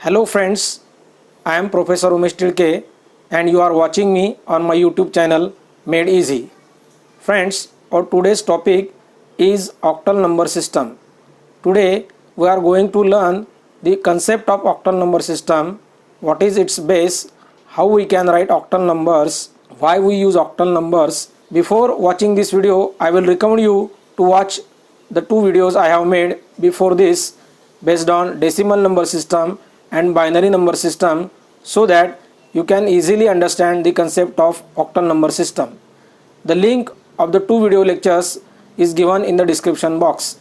Hello friends, I am Professor Umesh Tilke and you are watching me on my YouTube channel Made Easy. Friends, our today's topic is octal number system. Today we are going to learn the concept of octal number system, what is its base, how we can write octal numbers, why we use octal numbers. Before watching this video, I will recommend you to watch the two videos I have made before this based on decimal number system and binary number system so that you can easily understand the concept of octal number system. The link of the two video lectures is given in the description box.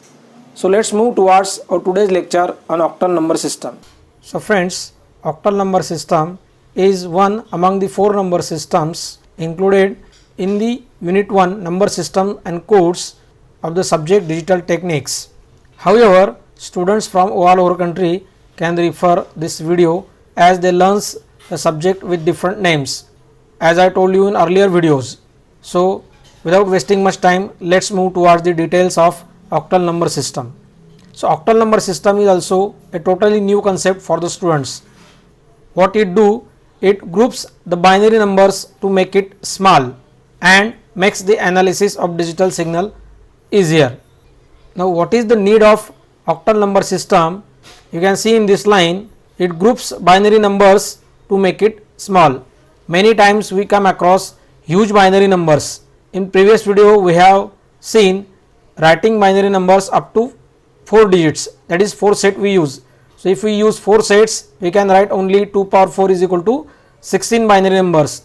So let's move towards our today's lecture on octal number system. So friends, octal number system is one among the four number systems included in the unit 1 number system and codes of the subject digital techniques. However, students from all over country can refer this video as they learn the subject with different names, as I told you in earlier videos. So without wasting much time, let's move towards the details of octal number system. So octal number system is also a totally new concept for the students. What it do, it groups the binary numbers to make it small and makes the analysis of digital signal easier. Now what is the need of octal number system? You can see in this line, it groups binary numbers to make it small. Many times we come across huge binary numbers. In previous video we have seen writing binary numbers up to 4 digits, that is 4 set we use. So if we use 4 sets, we can write only 2 power 4 is equal to 16 binary numbers.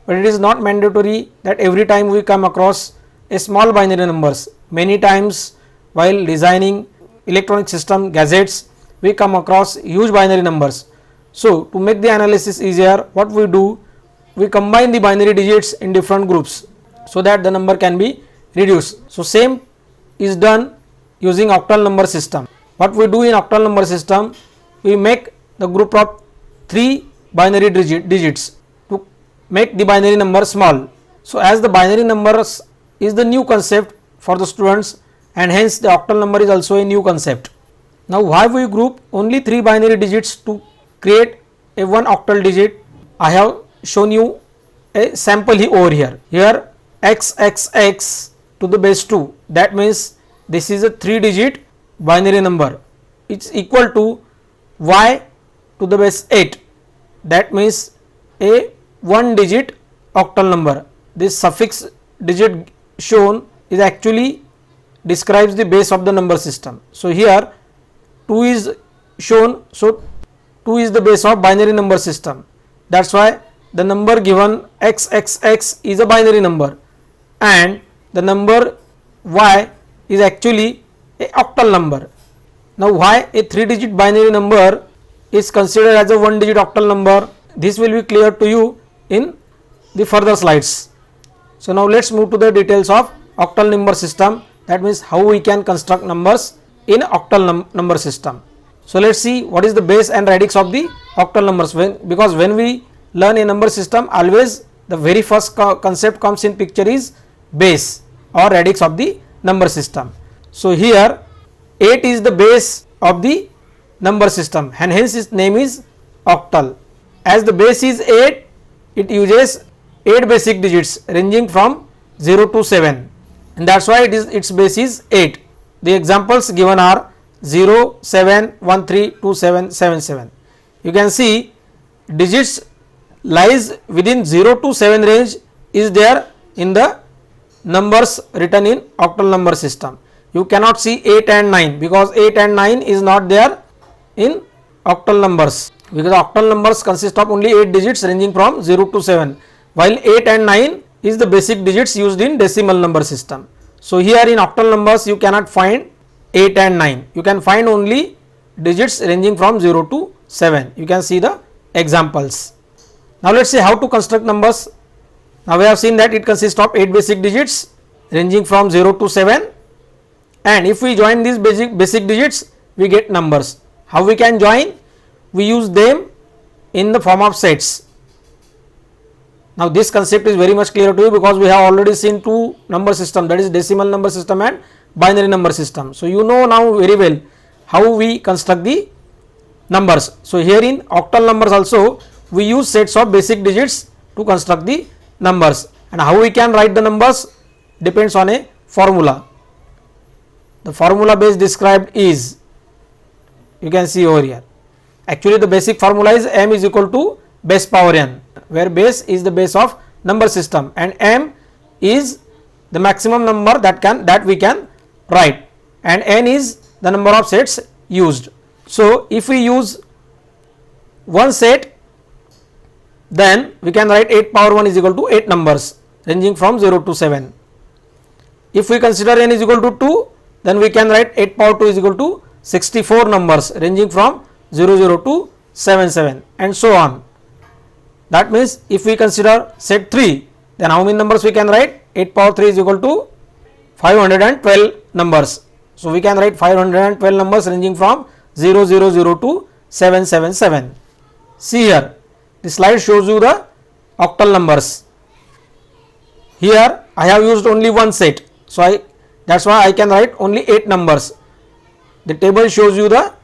But it is not mandatory that every time we come across a small binary numbers. Many times while designing electronic system gadgets, we come across huge binary numbers. So to make the analysis easier, what we do, we combine the binary digits in different groups so that the number can be reduced. So same is done using octal number system. What we do in octal number system, we make the group of 3 binary digits to make the binary number small. So as the binary numbers is the new concept for the students, and hence the octal number is also a new concept. Now why we group only 3 binary digits to create a 1 octal digit? I have shown you a sample over here. Here xxx to the base 2, that means this is a 3 digit binary number. It's equal to y to the base 8, that means a 1 digit octal number. This suffix digit shown is actually describes the base of the number system. So here 2 is shown, so 2 is the base of binary number system. That's why the number given xxx is a binary number and the number y is actually a octal number. Now why a 3 digit binary number is considered as a 1 digit octal number, this will be clear to you in the further slides. So now let's move to the details of octal number system, that means how we can construct numbers in octal number system. So let's see what is the base and radix of the octal numbers, because when we learn a number system, always the very first concept comes in picture is base or radix of the number system. So here 8 is the base of the number system and hence its name is octal. As the base is 8, it uses 8 basic digits ranging from 0 to 7, and that's why its base is 8. The examples given are 0, 7, 1, 3, 2, 7, 7, 7. You can see digits lies within 0 to 7 range is there in the numbers written in octal number system. You cannot see 8 and 9 because 8 and 9 is not there in octal numbers, because octal numbers consist of only 8 digits ranging from 0 to 7, while 8 and 9 is the basic digits used in decimal number system. So here in octal numbers you cannot find 8 and 9, you can find only digits ranging from 0 to 7. You can see the examples. Now let's see how to construct numbers. Now we have seen that it consists of 8 basic digits ranging from 0 to 7, and if we join these basic digits we get numbers. How we can join? We use them in the form of sets. Now this concept is very much clear to you because we have already seen two number system, that is decimal number system and binary number system. So you know now very well how we construct the numbers. So here in octal numbers also we use sets of basic digits to construct the numbers, and how we can write the numbers depends on a formula. The formula base described is, you can see over here, actually the basic formula is m is equal to base power n, where base is the base of number system and m is the maximum number that we can write, and n is the number of sets used. So if we use one set, then we can write 8 power 1 is equal to 8 numbers ranging from 0 to 7. If we consider n is equal to 2, then we can write 8 power 2 is equal to 64 numbers ranging from 00 to 77 and so on. That means if we consider set 3, then how many numbers we can write? 8 power 3 is equal to 512 numbers. So we can write 512 numbers ranging from 0000 to 777. See here, the slide shows you the octal numbers. Here I have used only one set, so that's why I can write only 8 numbers. The table shows you the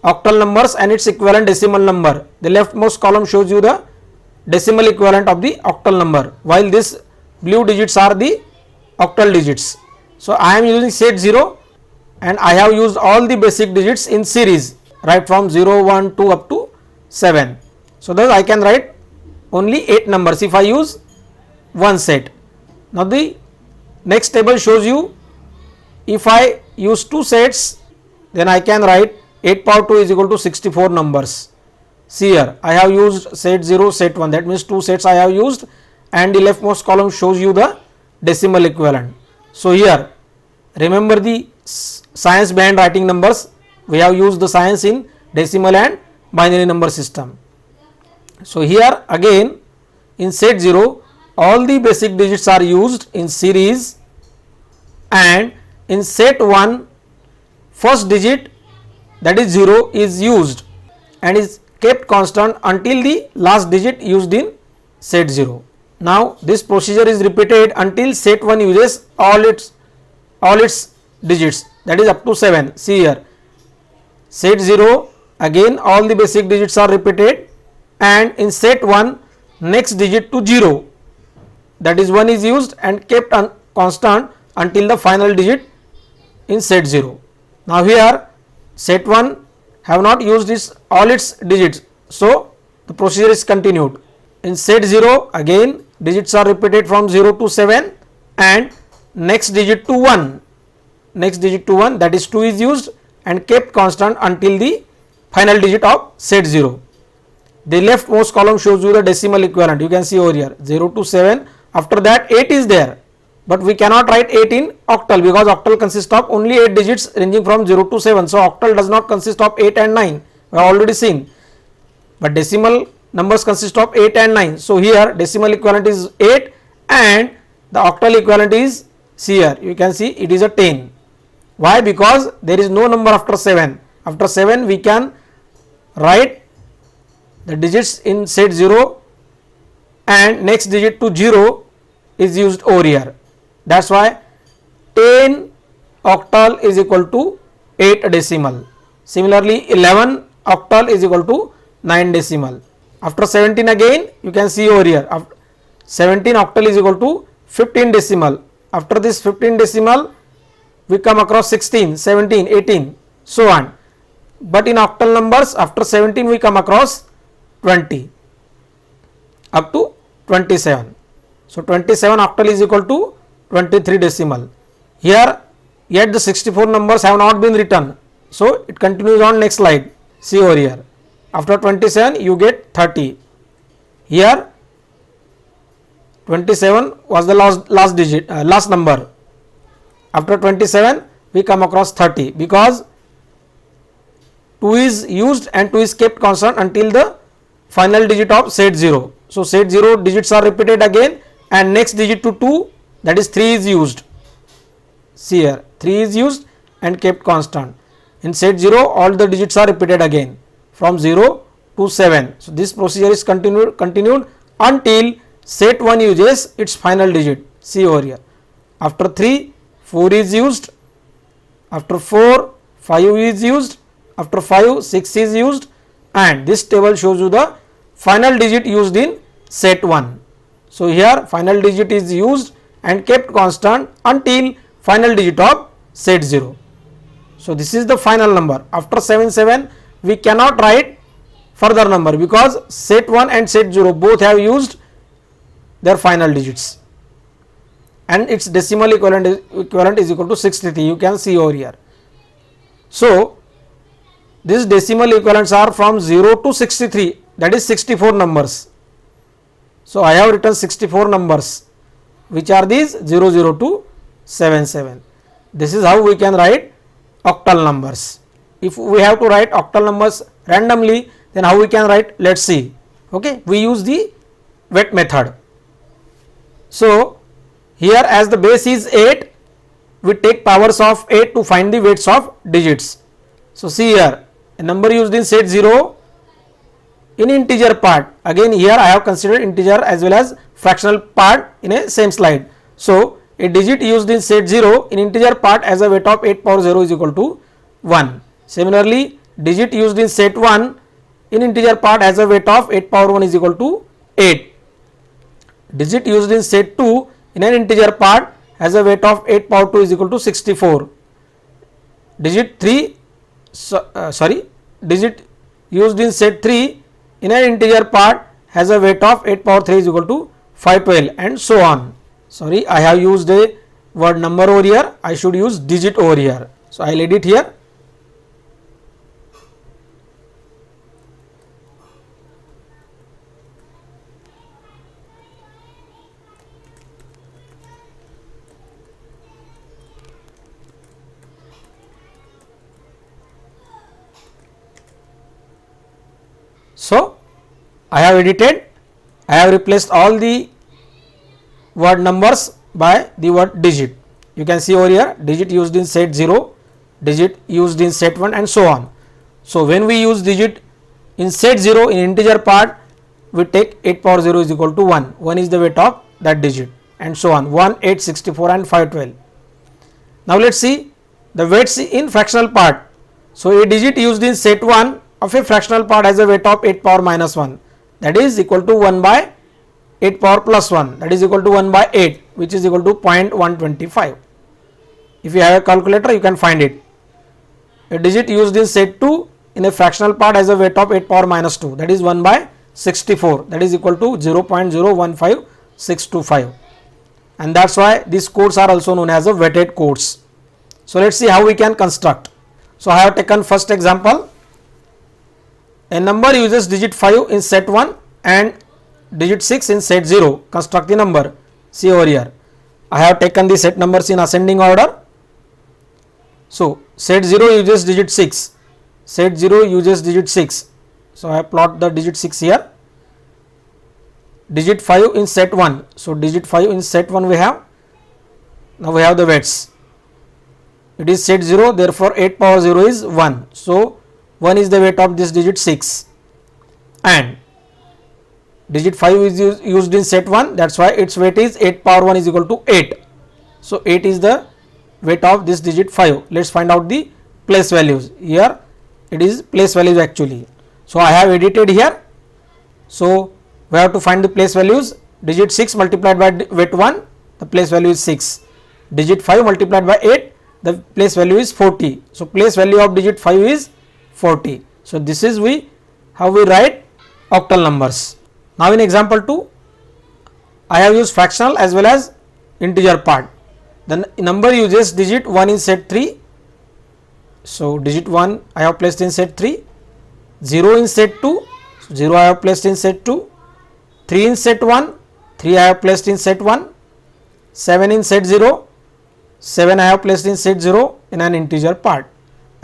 octal numbers and its equivalent decimal number. The leftmost column shows you the decimal equivalent of the octal number, while these blue digits are the octal digits. So I am using set 0 and I have used all the basic digits in series, right from 0, 1, 2 up to 7. So thus I can write only 8 numbers if I use one set. Now the next table shows you, if I use 2 sets, then I can write 8 power 2 is equal to 64 numbers. See here, I have used set 0, set 1, that means 2 sets I have used, and the leftmost column shows you the decimal equivalent. So here, remember the science behind writing numbers, we have used the science in decimal and binary number system. So here again in set 0, all the basic digits are used in series, and in set 1, first digit, that is 0, is used and is kept constant until the last digit used in set 0. Now this procedure is repeated until set 1 uses all its digits, that is up to 7. See here, set 0, again all the basic digits are repeated, and in set 1 next digit to 0, that is 1, is used and kept constant until the final digit in set 0. Now here set 1 have not used all its digits, so the procedure is continued. In set 0 again digits are repeated from 0 to 7, and next digit to 1, that is 2, is used and kept constant until the final digit of set 0. The leftmost column shows you the decimal equivalent, you can see over here 0 to 7. After that 8 is there, but we cannot write 8 in octal because octal consists of only 8 digits ranging from 0 to 7. So octal does not consist of 8 and 9, we have already seen, but decimal numbers consist of 8 and 9. So here decimal equivalent is 8 and the octal equivalent is, see here, you can see it is a 10. Why? Because there is no number after 7. After 7 we can write the digits in set 0 and next digit to 0 is used over here. That's why 10 octal is equal to 8 decimal. Similarly 11 octal is equal to 9 decimal. After 17 again you can see over here, after 17 octal is equal to 15 decimal. After this 15 decimal we come across 16, 17, 18, so on. But in octal numbers after 17 we come across 20 up to 27. So 27 octal is equal to 23 decimal. Here yet the 64 numbers have not been written, so it continues on next slide. See over here, after 27 you get 30. Here 27 was the last digit, last number. After 27 we come across 30 because 2 is used and 2 is kept constant until the final digit of set 0. So set 0 digits are repeated again, and next digit to 2, that is 3, is used. See here, 3 is used and kept constant. In set 0 all the digits are repeated again from 0 to 7. So this procedure is continued until set 1 uses its final digit. See over here, after 3 4 is used, after 4 5 is used, after 5 6 is used, and this table shows you the final digit used in set 1. So here final digit is used and kept constant until final digit of set 0. So this is the final number. After 7 7 we cannot write further number because set 1 and set 0 both have used their final digits, and its decimal equivalent is equal to 63. You can see over here. So these decimal equivalents are from 0 to 63, that is 64 numbers. So I have written 64 numbers, which are these 00 to 77. This is how we can write octal numbers. If we have to write octal numbers randomly, then how we can write? Let's see. Okay, we use the wet method. So here, as the base is 8, we take powers of 8 to find the weights of digits. So see here, a number used in set 0 in integer part. Again here I have considered integer as well as fractional part in a same slide. So a digit used in set 0 in integer part as a weight of 8 power 0 is equal to 1. Similarly, digit used in set 1 in integer part has a weight of 8 power 1 is equal to 8. Digit used in set 2 in an integer part has a weight of 8 power 2 is equal to 64. Digit used in set 3 in an integer part has a weight of 8 power 3 is equal to 512, and so on. Sorry, I have used a word number over here, I should use digit over here. So I will edit here. So I have edited, I have replaced all the word numbers by the word digit. You can see over here, digit used in set 0, digit used in set 1, and so on. So when we use digit in set 0 in integer part, we take 8 power 0 is equal to 1. 1 is the weight of that digit, and so on. 1, 8, 64 and 512. Now let's see the weights in fractional part. So a digit used in set 1 of a fractional part has a weight of 8 power minus 1, that is equal to 1 by 8 power plus 1, that is equal to 1 by 8, which is equal to 0.125. If you have a calculator, you can find it. A digit used in set 2 in a fractional part has a weight of 8 power minus 2, that is 1 by 64, that is equal to 0.015625, and that is why these codes are also known as the weighted codes. So let's see how we can construct. So I have taken first example. A number uses digit 5 in set 1 and digit 6 in set 0. Construct the number. See over here, I have taken the set numbers in ascending order. So set 0 uses digit 6, set 0 uses digit 6. So I plot the digit 6 here. Digit 5 in set 1. So digit 5 in set 1 we have. Now we have the weights. It is set 0, therefore 8 power 0 is 1. So 1 is the weight of this digit 6, and digit 5 is used in set 1, that is why its weight is 8 power 1 is equal to 8. So 8 is the weight of this digit 5. Let us find out the place values. Here it is place values actually. So I have edited here. So we have to find the place values. Digit 6 multiplied by weight 1, the place value is 6. Digit 5 multiplied by 8, the place value is 40. So place value of digit 5 is 40. So this is how we write octal numbers. Now in example 2, I have used fractional as well as integer part. The number uses digit 1 in set 3. So digit 1 I have placed in set 3, 0 in set 2, so 0 I have placed in set 2, 3 in set 1, 3 I have placed in set 1, 7 in set 0, 7 I have placed in set 0 in an integer part,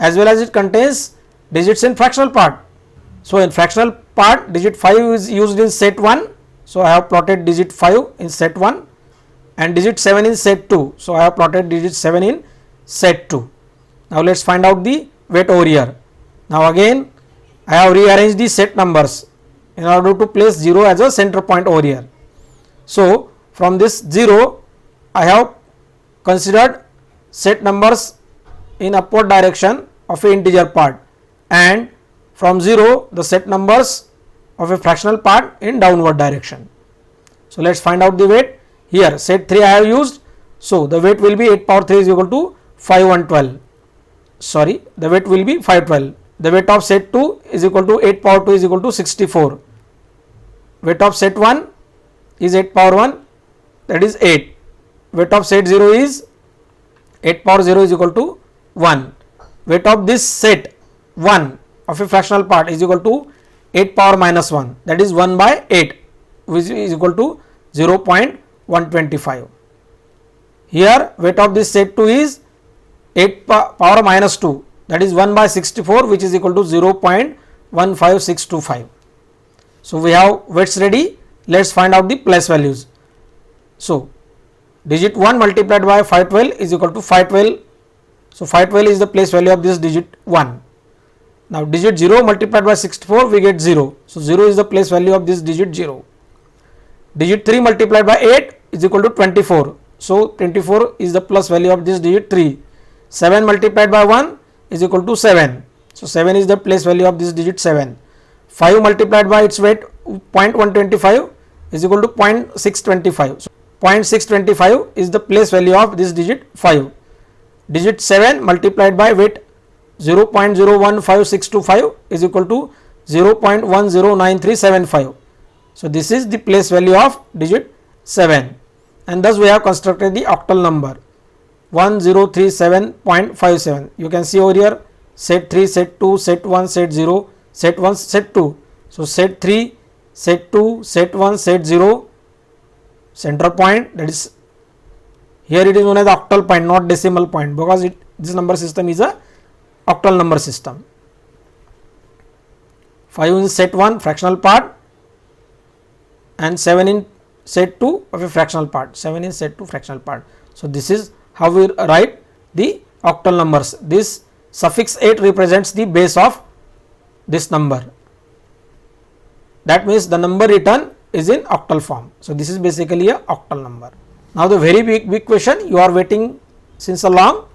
as well as it contains digits in fractional part. So in fractional part, digit 5 is used in set 1. So I have plotted digit 5 in set 1, and digit 7 in set 2. So I have plotted digit 7 in set 2. Now let us find out the weight over here. Now again I have rearranged the set numbers in order to place 0 as a center point over here. So from this 0 I have considered set numbers in upward direction of a integer part. and from 0 the set numbers of a fractional part in downward direction. So let's find out the weight. Here set 3 I have used, so the weight will be 8 power 3 is equal to 5112. Sorry, the weight will be 512. The weight of set 2 is equal to 8 power 2 is equal to 64. Weight of set 1 is 8 power 1, that is 8. Weight of set 0 is 8 power 0 is equal to 1. Weight of this set 1 of a fractional part is equal to 8 power minus 1, that is 1 by 8, which is equal to 0.125. Here weight of this set 2 is 8 power minus 2, that is 1 by 64, which is equal to 0.15625. So we have weights ready. Let's find out the place values. So digit 1 multiplied by 512 is equal to 512. So 512 is the place value of this digit 1. Now digit 0 multiplied by 64, we get 0. So 0 is the place value of this digit 0. Digit 3 multiplied by 8 is equal to 24. So 24 is the plus value of this digit 3. 7 multiplied by 1 is equal to 7. So 7 is the place value of this digit 7. 5 multiplied by its weight 0.125 is equal to 0.625. So 0.625 is the place value of this digit 5. Digit 7 multiplied by weight 0.015625 is equal to 0.109375. So this is the place value of digit 7, and thus we have constructed the octal number 1037.57. You can see over here set 3, set 2, set 1, set 0, set 1, set 2. So set 3, set 2, set 1, set 0, center point, that is here it is known as octal point, not decimal point, because this number system is a octal number system. 5 in set 1 fractional part and 7 in set 2 of a fractional part, 7 in set 2 fractional part. So this is how we write the octal numbers. This suffix 8 represents the base of this number. That means the number written is in octal form. So this is basically a octal number. Now the very big question you are waiting since a long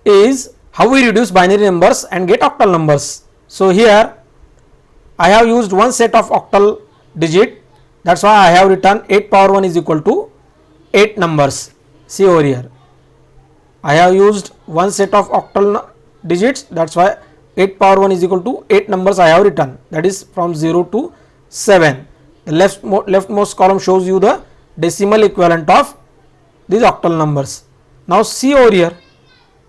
is how we reduce binary numbers and get octal numbers. So here I have used one set of octal digit, that's why I have written 8 power 1 is equal to 8 numbers. See over here, I have used one set of octal digits, that's why 8 power 1 is equal to 8 numbers I have written, that is from 0 to 7. The leftmost column shows you the decimal equivalent of these octal numbers. Now see over here,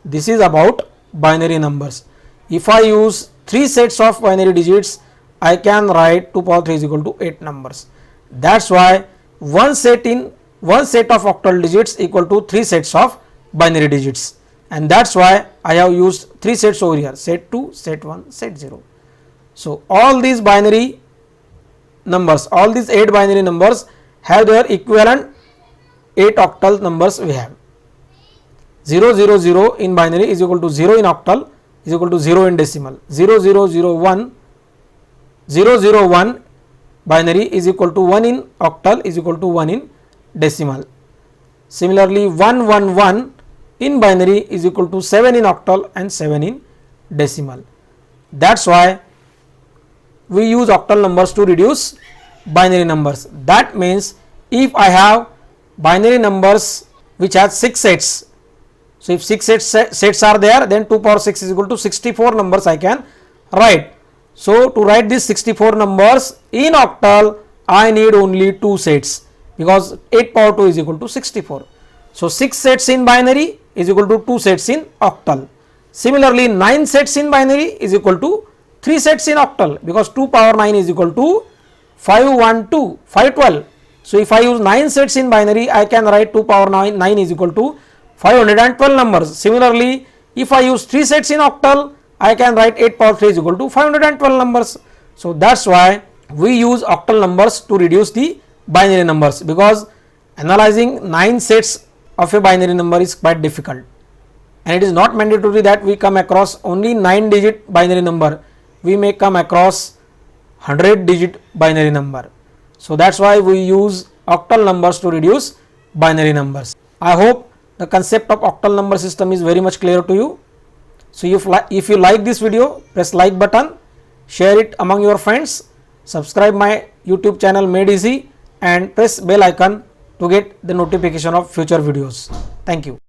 this is about binary numbers. If I use 3 sets of binary digits, I can write 2 power 3 is equal to 8 numbers. That's why one set of octal digits equal to 3 sets of binary digits, and that's why I have used 3 sets over here, set 2, set 1, set 0. So all these binary numbers, all these 8 binary numbers have their equivalent 8 octal numbers we have. 0000 in binary is equal to 0 in octal is equal to 0 in decimal. 0001 001 binary is equal to 1 in octal is equal to 1 in decimal. Similarly 111 in binary is equal to 7 in octal and 7 in decimal. That's why we use octal numbers to reduce binary numbers. That means if I have binary numbers which has 6 sets, so if 6 sets are there, then 2 power 6 is equal to 64 numbers I can write. So to write these 64 numbers in octal, I need only 2 sets, because 8 power 2 is equal to 64. So 6 sets in binary is equal to 2 sets in octal. Similarly 9 sets in binary is equal to 3 sets in octal, because 2 power 9 is equal to 512. So if I use 9 sets in binary, I can write 2 power 9 is equal to 512 numbers. Similarly, if I use 3 sets in octal, I can write 8 power 3 is equal to 512 numbers. So that's why we use octal numbers to reduce the binary numbers, because analyzing 9 sets of a binary number is quite difficult, and it is not mandatory that we come across only 9 digit binary number. We may come across 100 digit binary number. So that's why we use octal numbers to reduce binary numbers. I hope the concept of octal number system is very much clear to you. So if you like this video, press like button, share it among your friends, subscribe my YouTube channel Made Easy and press bell icon to get the notification of future videos. Thank you.